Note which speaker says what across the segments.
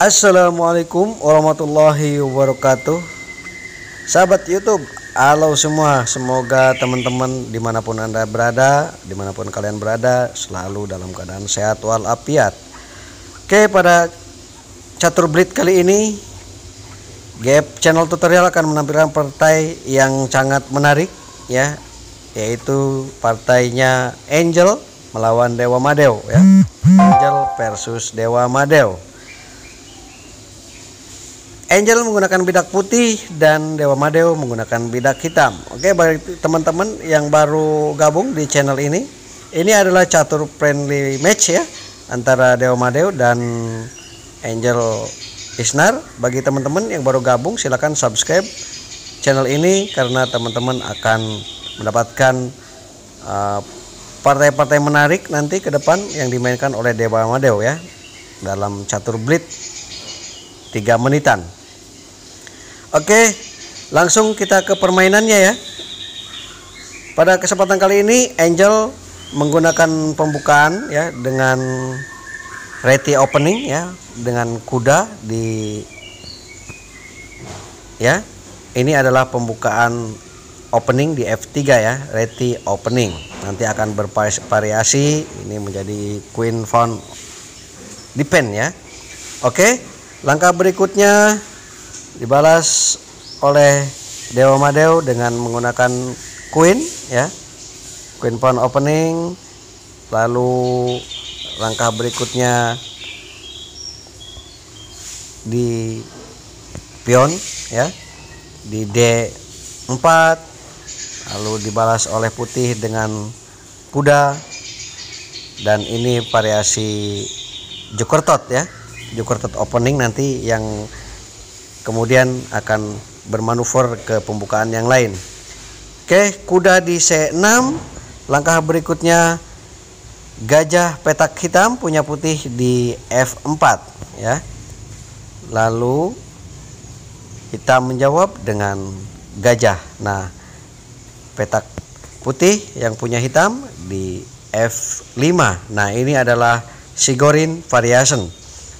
Speaker 1: Assalamualaikum warahmatullahi wabarakatuh. Sahabat YouTube, halo semua. Semoga teman-teman dimanapun Anda berada, dimanapun kalian berada, selalu dalam keadaan sehat walafiat. Oke, pada Catur Blitz kali ini Gap channel tutorial akan menampilkan partai yang sangat menarik ya, yaitu partainya Angel melawan Dewa Madeo ya. Angel versus Dewa Madeo. Angel menggunakan bidak putih dan Dewa Madeo menggunakan bidak hitam. Oke, bagi teman-teman yang baru gabung di channel ini adalah catur friendly match ya antara Dewa Madeo dan Angel Isnar. Bagi teman-teman yang baru gabung, silahkan subscribe channel ini karena teman-teman akan mendapatkan partai-partai menarik nanti ke depan yang dimainkan oleh Dewa Madeo ya dalam Catur Blitz 3 menitan. Oke, langsung kita ke permainannya ya. Pada kesempatan kali ini Angel menggunakan pembukaan ya dengan ready opening ya, dengan kuda di ya. Ini adalah pembukaan opening di F3 ya, ready opening. Nanti akan bervariasi, ini menjadi Queen Pawn Defend ya. Oke, langkah berikutnya dibalas oleh Dewa Madeo dengan menggunakan Queen ya, Queen Pawn opening. Lalu langkah berikutnya di pion ya, di D4, lalu dibalas oleh putih dengan kuda, dan ini variasi Jokertot ya, Jokertot opening nanti yang kemudian akan bermanuver ke pembukaan yang lain. Oke, kuda di C6. Langkah berikutnya gajah petak hitam punya putih di F4 ya. Lalu hitam menjawab dengan gajah. Nah, petak putih yang punya hitam di F5. Nah, ini adalah Shigorin variation.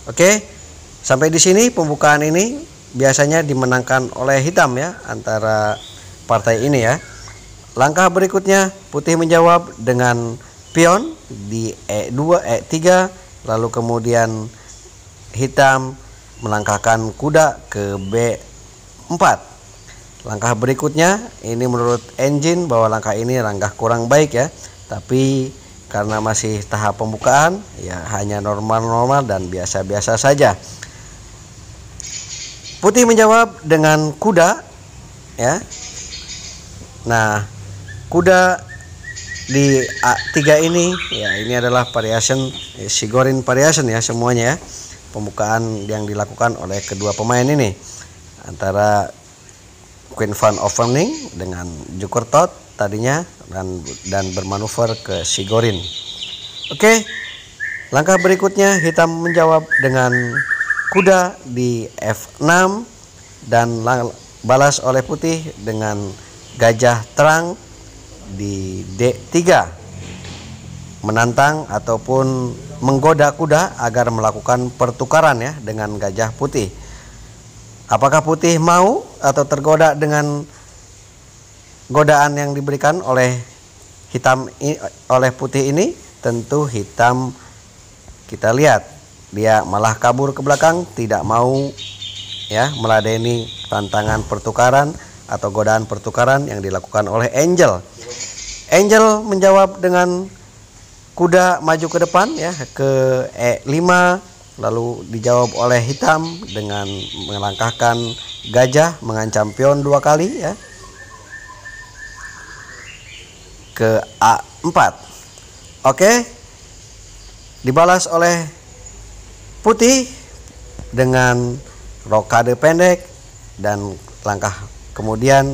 Speaker 1: Oke, sampai di sini pembukaan ini biasanya dimenangkan oleh hitam ya antara partai ini ya. Langkah berikutnya putih menjawab dengan pion di E2, E3, lalu kemudian hitam melangkahkan kuda ke B4. Langkah berikutnya ini menurut engine bahwa langkah ini langkah kurang baik ya, tapi karena masih tahap pembukaan ya hanya normal-normal dan biasa-biasa saja. Putih menjawab dengan kuda ya. Nah, kuda di A3 ini ya, ini adalah variation Shigorin variation ya semuanya ya. Pembukaan yang dilakukan oleh kedua pemain ini antara Queen Pawn opening dengan Jokertot tadinya dan bermanuver ke Shigorin. Oke, langkah berikutnya hitam menjawab dengan kuda di F6 dan balas oleh putih dengan gajah terang di D3, menantang ataupun menggoda kuda agar melakukan pertukaran ya dengan gajah putih. Apakah putih mau atau tergoda dengan godaan yang diberikan oleh hitam oleh putih ini? Tentu hitam, kita lihat dia malah kabur ke belakang, tidak mau ya meladeni tantangan pertukaran atau godaan pertukaran yang dilakukan oleh Angel. Angel menjawab dengan kuda maju ke depan ya ke E5, lalu dijawab oleh hitam dengan melangkahkan gajah mengancam pion 2 kali ya ke A4. Oke, dibalas oleh putih dengan rokade pendek, dan langkah kemudian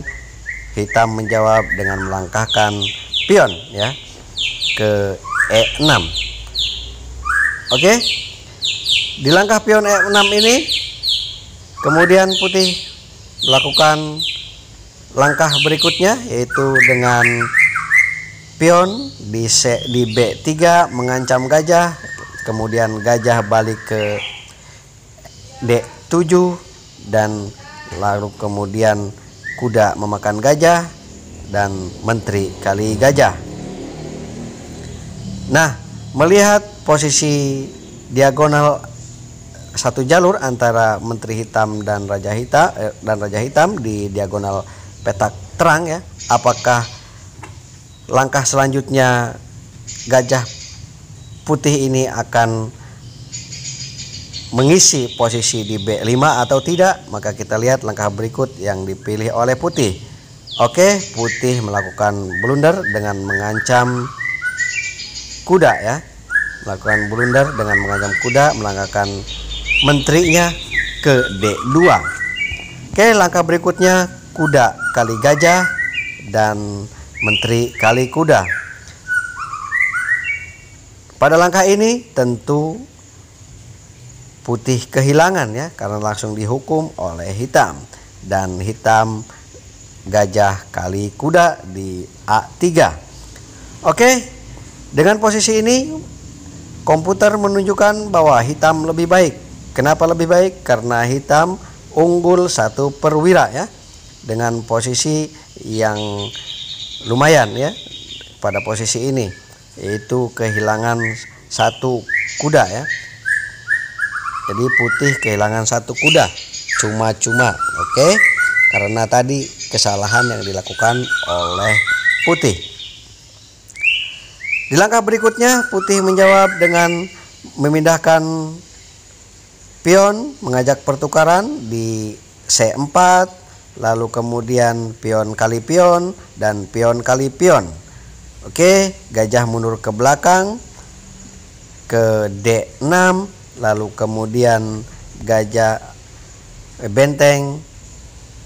Speaker 1: hitam menjawab dengan melangkahkan pion ya ke E6. Oke, di langkah pion E6 ini kemudian putih melakukan langkah berikutnya, yaitu dengan pion di B3 mengancam gajah, kemudian gajah balik ke D7 dan lalu kemudian kuda memakan gajah dan menteri kali gajah. Nah, melihat posisi diagonal satu jalur antara menteri hitam dan raja hitam di diagonal petak terang ya, apakah langkah selanjutnya gajah putih ini akan mengisi posisi di B5 atau tidak? Maka kita lihat langkah berikut yang dipilih oleh putih. Oke, putih melakukan blunder dengan mengancam kuda ya. Melakukan blunder dengan mengancam kuda, melangkahkan menterinya ke D2. Oke, langkah berikutnya kuda kali gajah dan menteri kali kuda. Pada langkah ini tentu putih kehilangan ya, karena langsung dihukum oleh hitam, dan hitam gajah kali kuda di A3. Oke, dengan posisi ini komputer menunjukkan bahwa hitam lebih baik. Kenapa lebih baik? Karena hitam unggul 1 perwira ya, dengan posisi yang lumayan ya pada posisi ini, yaitu kehilangan 1 kuda ya. Jadi putih kehilangan 1 kuda cuma-cuma. Oke, karena tadi kesalahan yang dilakukan oleh putih. Di langkah berikutnya putih menjawab dengan memindahkan pion, mengajak pertukaran di C4, lalu kemudian pion kali pion dan pion kali pion. Oke, gajah mundur ke belakang ke D6, lalu kemudian benteng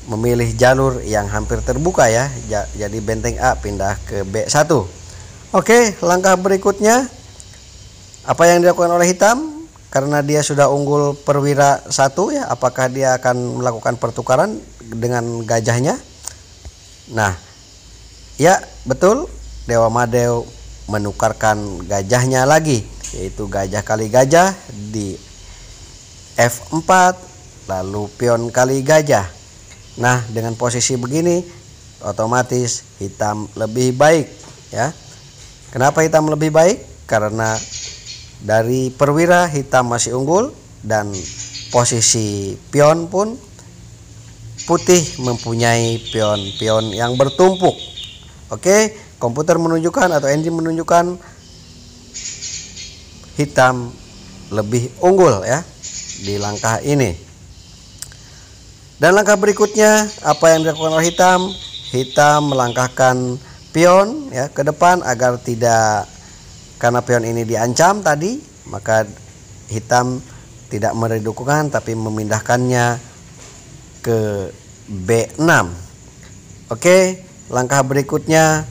Speaker 1: memilih jalur yang hampir terbuka ya. Jadi benteng A pindah ke B1. Oke, langkah berikutnya apa yang dilakukan oleh hitam? Karena dia sudah unggul perwira 1 ya, apakah dia akan melakukan pertukaran dengan gajahnya? Nah, ya betul, Dewa Madew menukarkan gajahnya lagi, yaitu gajah kali gajah di F4, lalu pion kali gajah. Nah, dengan posisi begini otomatis hitam lebih baik ya. Kenapa hitam lebih baik? Karena dari perwira hitam masih unggul, dan posisi pion pun putih mempunyai pion-pion yang bertumpuk. Oke, komputer menunjukkan atau engine menunjukkan hitam lebih unggul ya di langkah ini. Dan langkah berikutnya apa yang dilakukan oleh hitam? Hitam melangkahkan pion ya ke depan agar tidak, karena pion ini diancam tadi, maka hitam tidak meredukukan tapi memindahkannya ke B6. Oke, langkah berikutnya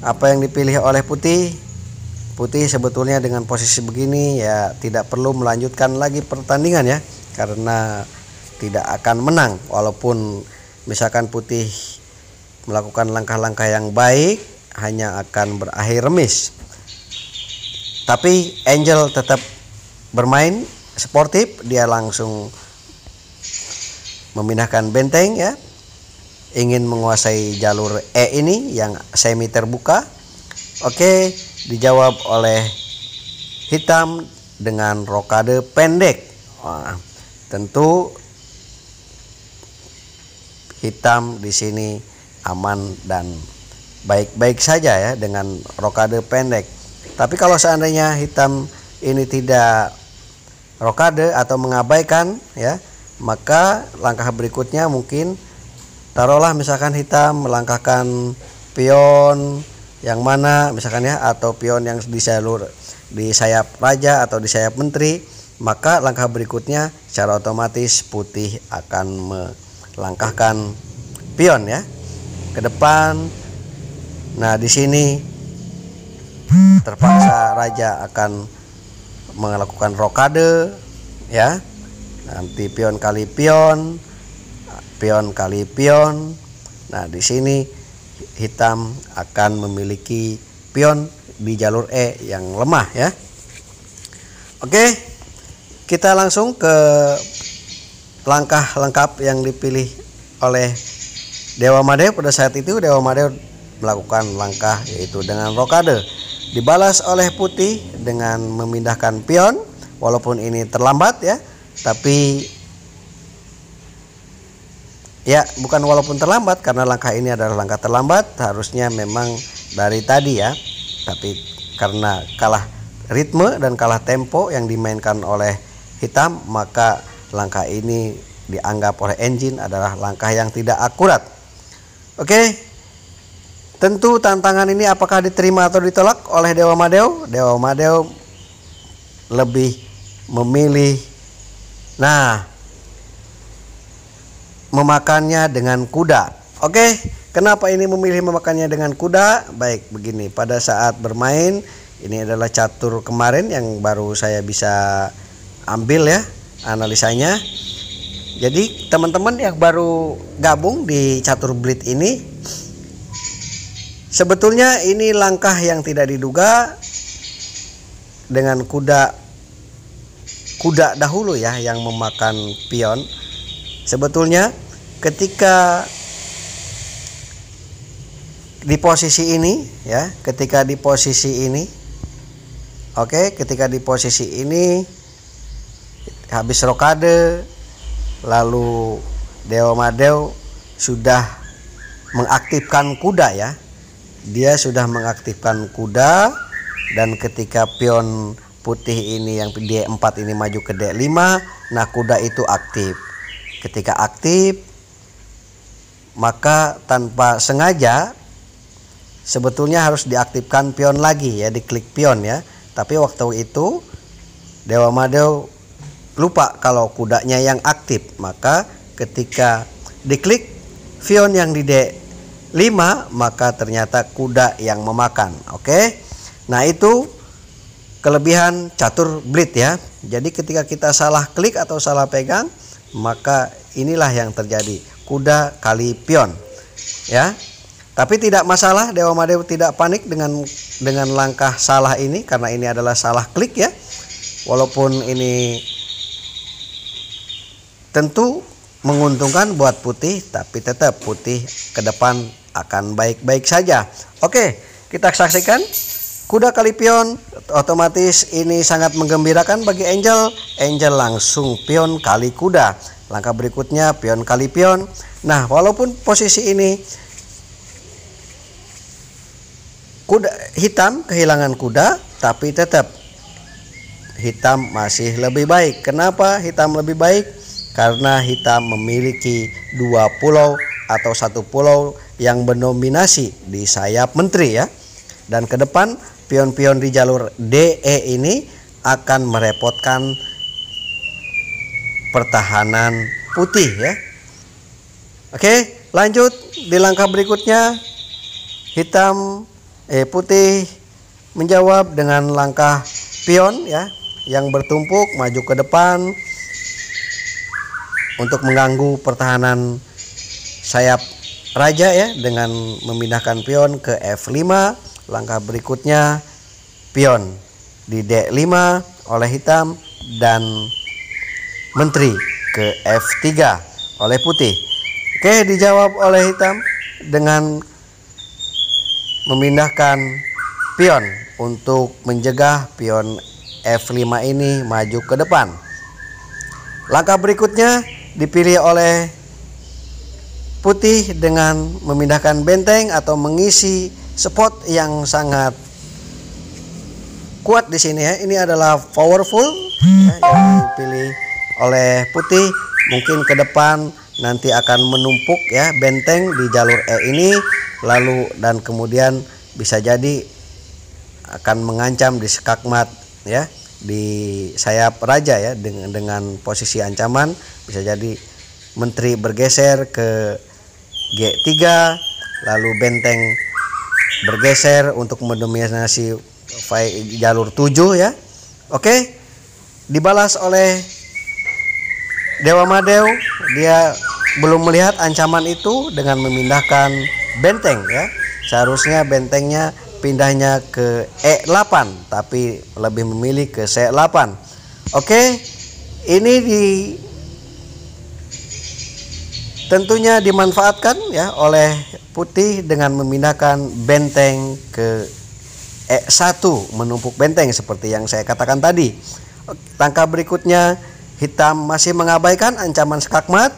Speaker 1: apa yang dipilih oleh putih? Putih sebetulnya dengan posisi begini ya tidak perlu melanjutkan lagi pertandingan ya, karena tidak akan menang. Walaupun misalkan putih melakukan langkah-langkah yang baik, hanya akan berakhir remis. Tapi Angel tetap bermain sportif, dia langsung memindahkan benteng ya, ingin menguasai jalur E ini yang semi terbuka. Oke, dijawab oleh hitam dengan rokade pendek. Wah, tentu hitam di sini aman dan baik-baik saja ya dengan rokade pendek. Tapi kalau seandainya hitam ini tidak rokade atau mengabaikan ya, maka langkah berikutnya mungkin taruhlah misalkan hitam melangkahkan pion yang mana misalkan ya, atau pion yang di sayap raja atau di sayap menteri, maka langkah berikutnya secara otomatis putih akan melangkahkan pion ya ke depan. Nah, di sini terpaksa raja akan melakukan rokade ya. Nanti pion kali pion, pion kali pion. Nah, di sini hitam akan memiliki pion di jalur E yang lemah ya. Oke, kita langsung ke langkah lengkap yang dipilih oleh Dewa Madeo. Pada saat itu Dewa Madeo melakukan langkah yaitu dengan rokade, dibalas oleh putih dengan memindahkan pion. Walaupun ini terlambat ya, tapi ya bukan walaupun terlambat, karena langkah ini adalah langkah terlambat, harusnya memang dari tadi ya, tapi karena kalah ritme dan kalah tempo yang dimainkan oleh hitam, maka langkah ini dianggap oleh engine adalah langkah yang tidak akurat. Oke, tentu tantangan ini apakah diterima atau ditolak oleh Dewa Madeo? Dewa Madeo lebih memilih memakannya dengan kuda. Oke, kenapa ini memilih memakannya dengan kuda? Baik, begini, pada saat bermain, ini adalah catur kemarin yang baru saya bisa ambil ya analisanya. Jadi teman-teman yang baru gabung di catur Blitz ini, sebetulnya ini langkah yang tidak diduga dengan kuda dahulu ya yang memakan pion. Sebetulnya ketika di posisi ini ya, ketika di posisi ini habis rokade, lalu Dewa Madeo sudah mengaktifkan kuda ya. Dia sudah mengaktifkan kuda, dan ketika pion putih ini yang D4 ini maju ke D5, nah kuda itu aktif. Ketika aktif, maka tanpa sengaja sebetulnya harus diaktifkan pion lagi ya, diklik pion ya. Tapi waktu itu Dewa Madeo lupa kalau kudanya yang aktif, maka ketika diklik pion yang di D5, maka ternyata kuda yang memakan. Oke. Nah, itu kelebihan catur Blitz ya. Jadi ketika kita salah klik atau salah pegang, maka inilah yang terjadi, kuda kali pion ya. Tapi tidak masalah, Dewa Madeo tidak panik dengan langkah salah ini, karena ini adalah salah klik ya. Walaupun ini tentu menguntungkan buat putih, tapi tetap putih ke depan akan baik-baik saja. Oke, kita saksikan kuda kali pion. Otomatis ini sangat menggembirakan bagi Angel. Angel langsung pion kali kuda. Langkah berikutnya pion kali pion. Nah, walaupun posisi ini kuda hitam kehilangan kuda, tapi tetap hitam masih lebih baik. Kenapa hitam lebih baik? Karena hitam memiliki 2 pulau atau 1 pulau yang mendominasi di sayap menteri ya. Dan ke depan pion-pion di jalur DE ini akan merepotkan pertahanan putih ya. Oke, lanjut di langkah berikutnya. Putih menjawab dengan langkah pion ya yang bertumpuk maju ke depan untuk mengganggu pertahanan sayap raja ya, dengan memindahkan pion ke F5. Langkah berikutnya pion di D5 oleh hitam dan menteri ke F3 oleh putih. Oke, dijawab oleh hitam dengan memindahkan pion untuk mencegah pion F5 ini maju ke depan. Langkah berikutnya dipilih oleh putih dengan memindahkan benteng atau mengisi spot yang sangat kuat di sini ya. Ini adalah powerful ya, yang dipilih oleh putih. Mungkin ke depan nanti akan menumpuk ya benteng di jalur E ini, lalu dan kemudian bisa jadi akan mengancam di skakmat ya, di sayap raja ya, dengan posisi ancaman. Bisa jadi menteri bergeser ke G3, lalu benteng bergeser untuk mendominasi jalur 7 ya. Oke, dibalas oleh Dewa Madeo. Dia belum melihat ancaman itu dengan memindahkan benteng ya. Seharusnya bentengnya pindahnya ke E8, tapi lebih memilih ke C8. Oke, ini tentunya dimanfaatkan ya oleh putih dengan memindahkan benteng ke E1, menumpuk benteng seperti yang saya katakan tadi. Langkah berikutnya, hitam masih mengabaikan ancaman skakmat,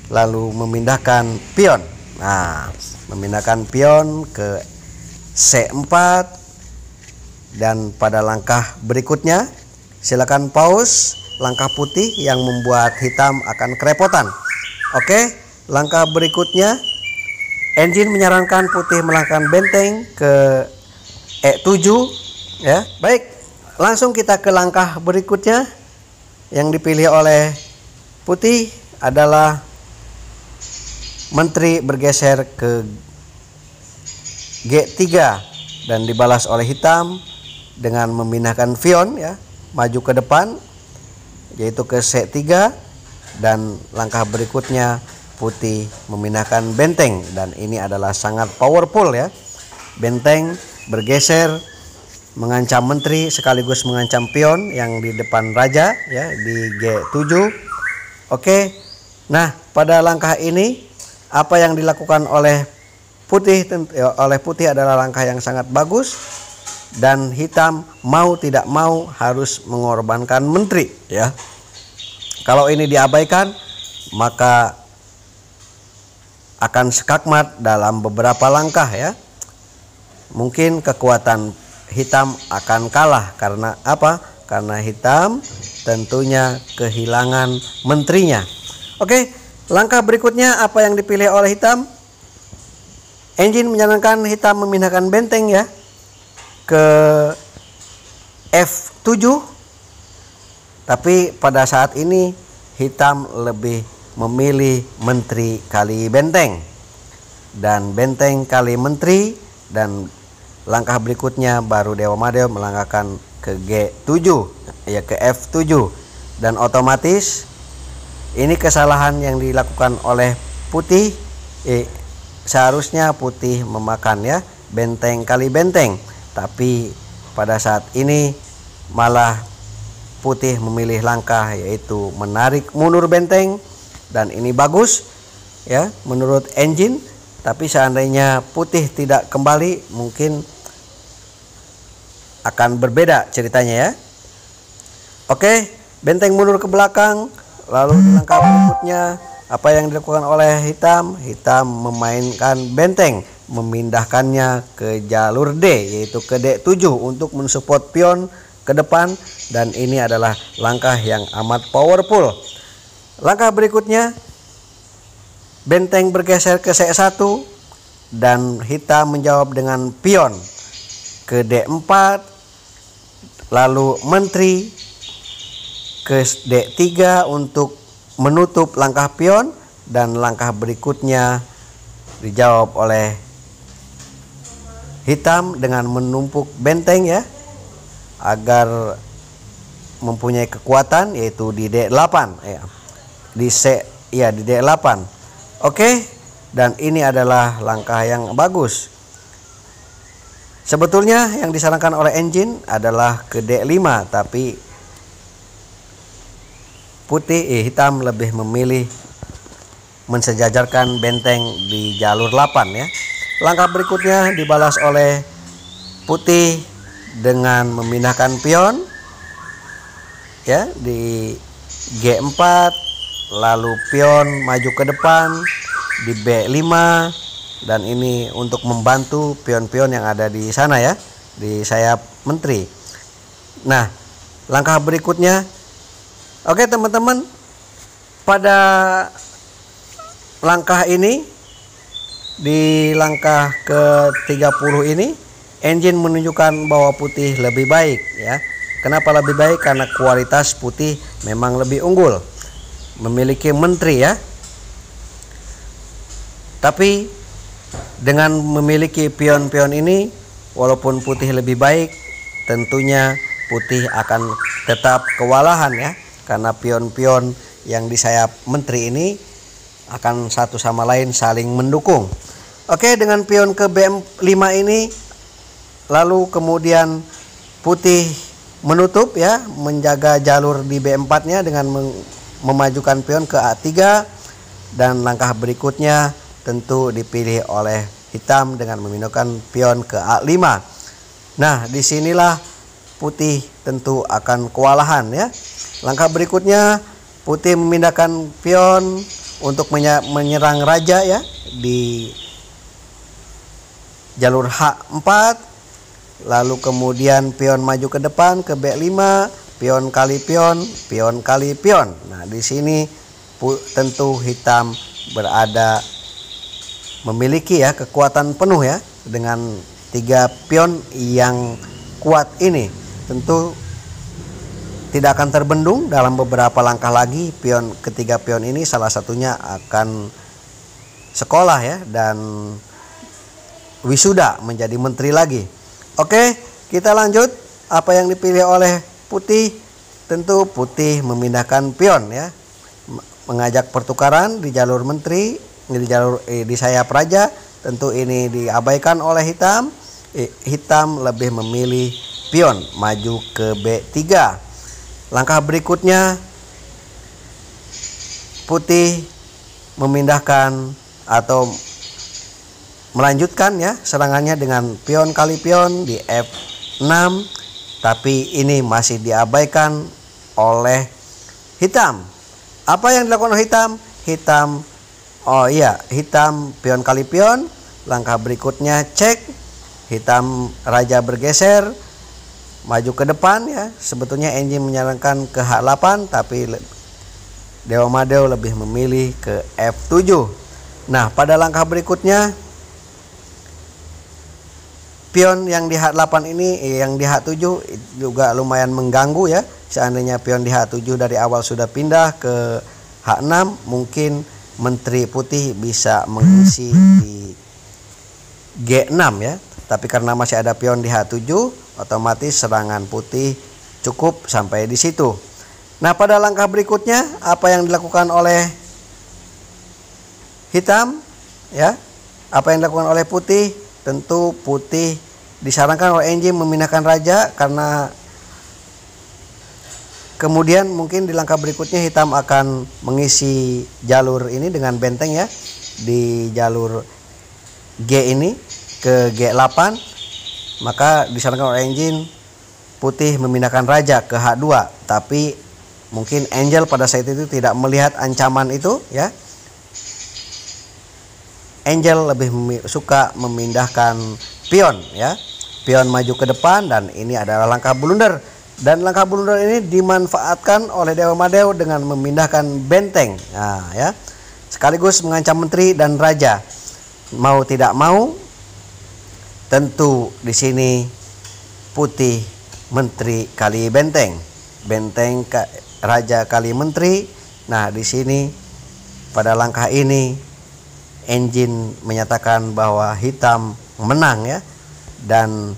Speaker 1: lalu memindahkan pion. Nah, memindahkan pion ke C4, dan pada langkah berikutnya silakan pause langkah putih yang membuat hitam akan kerepotan. Oke, langkah berikutnya engine menyarankan putih melangkahkan benteng ke E7 ya. Baik, langsung kita ke langkah berikutnya. Yang dipilih oleh putih adalah menteri bergeser ke G3 dan dibalas oleh hitam dengan memindahkan pion ya, maju ke depan yaitu ke C3, dan langkah berikutnya putih memindahkan benteng, dan ini adalah sangat powerful ya. Benteng bergeser mengancam menteri sekaligus mengancam pion yang di depan raja ya di G7. Oke. Nah, pada langkah ini apa yang dilakukan oleh putih adalah langkah yang sangat bagus, dan hitam mau tidak mau harus mengorbankan menteri ya. Kalau ini diabaikan maka akan skakmat dalam beberapa langkah ya. Mungkin kekuatan hitam akan kalah karena apa? Karena hitam tentunya kehilangan menterinya. Oke, langkah berikutnya apa yang dipilih oleh hitam? Engine menyarankan hitam memindahkan benteng ya ke F7. Tapi pada saat ini hitam lebih memilih menteri kali benteng, dan benteng kali menteri, dan langkah berikutnya baru Dewa Madeo melangkahkan ke G7 ya, ke F7, dan otomatis ini kesalahan yang dilakukan oleh putih. Seharusnya putih memakan ya benteng kali benteng, tapi pada saat ini malah putih memilih langkah yaitu menarik mundur benteng, dan ini bagus ya menurut engine. Tapi seandainya putih tidak kembali mungkin akan berbeda ceritanya ya. Oke, benteng mundur ke belakang. Lalu di langkah berikutnya apa yang dilakukan oleh hitam? Hitam memainkan benteng, memindahkannya ke jalur D yaitu ke D7 untuk mensupport pion ke depan, dan ini adalah langkah yang amat powerful. Langkah berikutnya benteng bergeser ke C1 dan hitam menjawab dengan pion ke D4, lalu menteri ke D3 untuk menutup langkah pion, dan langkah berikutnya dijawab oleh hitam dengan menumpuk benteng ya agar mempunyai kekuatan yaitu di D8 ya. Di D8. Oke, dan ini adalah langkah yang bagus. Sebetulnya yang disarankan oleh engine adalah ke D5, tapi hitam lebih memilih mensejajarkan benteng di jalur 8 ya. Langkah berikutnya dibalas oleh putih dengan memindahkan pion ya di G4, lalu pion maju ke depan di B5, dan ini untuk membantu pion-pion yang ada di sana ya, di sayap menteri. Nah, langkah berikutnya, oke teman-teman, pada langkah ini, di langkah ke-30 ini, engine menunjukkan bahwa putih lebih baik ya. Kenapa lebih baik? Karena kualitas putih memang lebih unggul, memiliki menteri ya. Tapi dengan memiliki pion-pion ini, walaupun putih lebih baik, tentunya putih akan tetap kewalahan ya, karena pion-pion yang di sayap menteri ini akan satu sama lain saling mendukung. Oke, dengan pion ke B5 ini, lalu kemudian putih menutup ya, menjaga jalur di B4-nya dengan memajukan pion ke A3, dan langkah berikutnya tentu dipilih oleh hitam dengan memindahkan pion ke A5. Nah, disinilah putih tentu akan kewalahan ya. Langkah berikutnya putih memindahkan pion untuk menyerang raja ya di jalur H4. Lalu kemudian pion maju ke depan ke B5, pion kali pion, pion kali pion. Nah, di sini tentu hitam berada memiliki ya kekuatan penuh ya dengan 3 pion yang kuat ini. Tentu tidak akan terbendung dalam beberapa langkah lagi. Ketiga pion ini salah satunya akan sekolah ya dan wisuda menjadi menteri lagi. Oke, kita lanjut. Apa yang dipilih oleh putih? Tentu putih memindahkan pion ya, mengajak pertukaran di jalur menteri, di sayap raja. Tentu ini diabaikan oleh hitam. Hitam lebih memilih pion maju ke B3. Langkah berikutnya putih memindahkan atau melanjutkan ya serangannya dengan pion kali pion di F6, tapi ini masih diabaikan oleh hitam. Apa yang dilakukan oleh hitam? Hitam pion kali pion. Langkah berikutnya cek, hitam raja bergeser maju ke depan ya. Sebetulnya engine menyarankan ke H8, tapi Dewa Madeu lebih memilih ke F7. Nah, pada langkah berikutnya pion yang di H8 ini, yang di H7 juga lumayan mengganggu ya. Seandainya pion di H7 dari awal sudah pindah ke H6, mungkin menteri putih bisa mengisi di G6 ya. Tapi karena masih ada pion di H7, otomatis serangan putih cukup sampai di situ. Nah, pada langkah berikutnya apa yang dilakukan oleh hitam ya? Apa yang dilakukan oleh putih? Tentu putih disarankan oleh engine memindahkan raja, karena kemudian mungkin di langkah berikutnya hitam akan mengisi jalur ini dengan benteng ya, di jalur G ini ke G8. Maka disarankan oleh engine putih memindahkan raja ke H2, tapi mungkin Angel pada saat itu tidak melihat ancaman itu ya. Angel lebih suka memindahkan pion ya. Pion maju ke depan, dan ini adalah langkah blunder. Dan langkah blunder ini dimanfaatkan oleh Dewa Madeu dengan memindahkan benteng. Nah, ya. Sekaligus mengancam menteri dan raja. Mau tidak mau, tentu di sini putih menteri kali benteng. Benteng raja kali menteri. Nah, di sini pada langkah ini engine menyatakan bahwa hitam menang ya, dan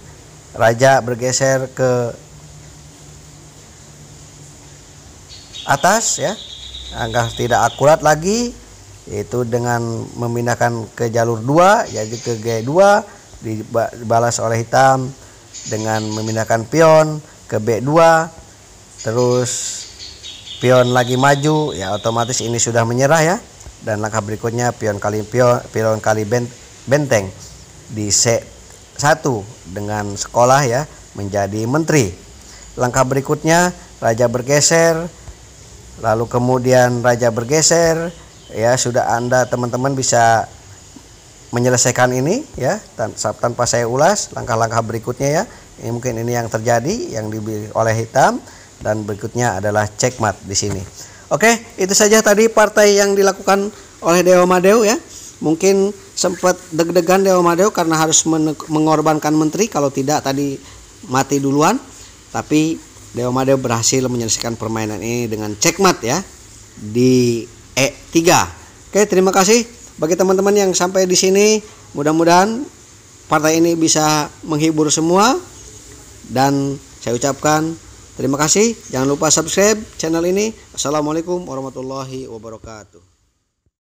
Speaker 1: raja bergeser ke atas ya, agar tidak akurat lagi, yaitu dengan memindahkan ke jalur 2 yaitu ke G2, dibalas oleh hitam dengan memindahkan pion ke B2, terus pion lagi maju ya, otomatis ini sudah menyerah ya. Dan langkah berikutnya pion kali benteng di C1 dengan sekolah ya, menjadi menteri. Langkah berikutnya raja bergeser, lalu kemudian raja bergeser ya. Sudah Anda teman-teman bisa menyelesaikan ini ya tanpa saya ulas langkah-langkah berikutnya ya. Ini mungkin ini yang terjadi yang dibeli oleh hitam, dan berikutnya adalah checkmate di sini. Oke, itu saja tadi partai yang dilakukan oleh Dewa Madeu ya. Mungkin sempat deg-degan Dewa Madeu karena harus mengorbankan menteri, kalau tidak tadi mati duluan. Tapi Dewa Madeu berhasil menyelesaikan permainan ini dengan checkmate ya di E3. Oke, terima kasih bagi teman-teman yang sampai di sini. Mudah-mudahan partai ini bisa menghibur semua, dan saya ucapkan terima kasih. Jangan lupa subscribe channel ini. Assalamualaikum warahmatullahi wabarakatuh.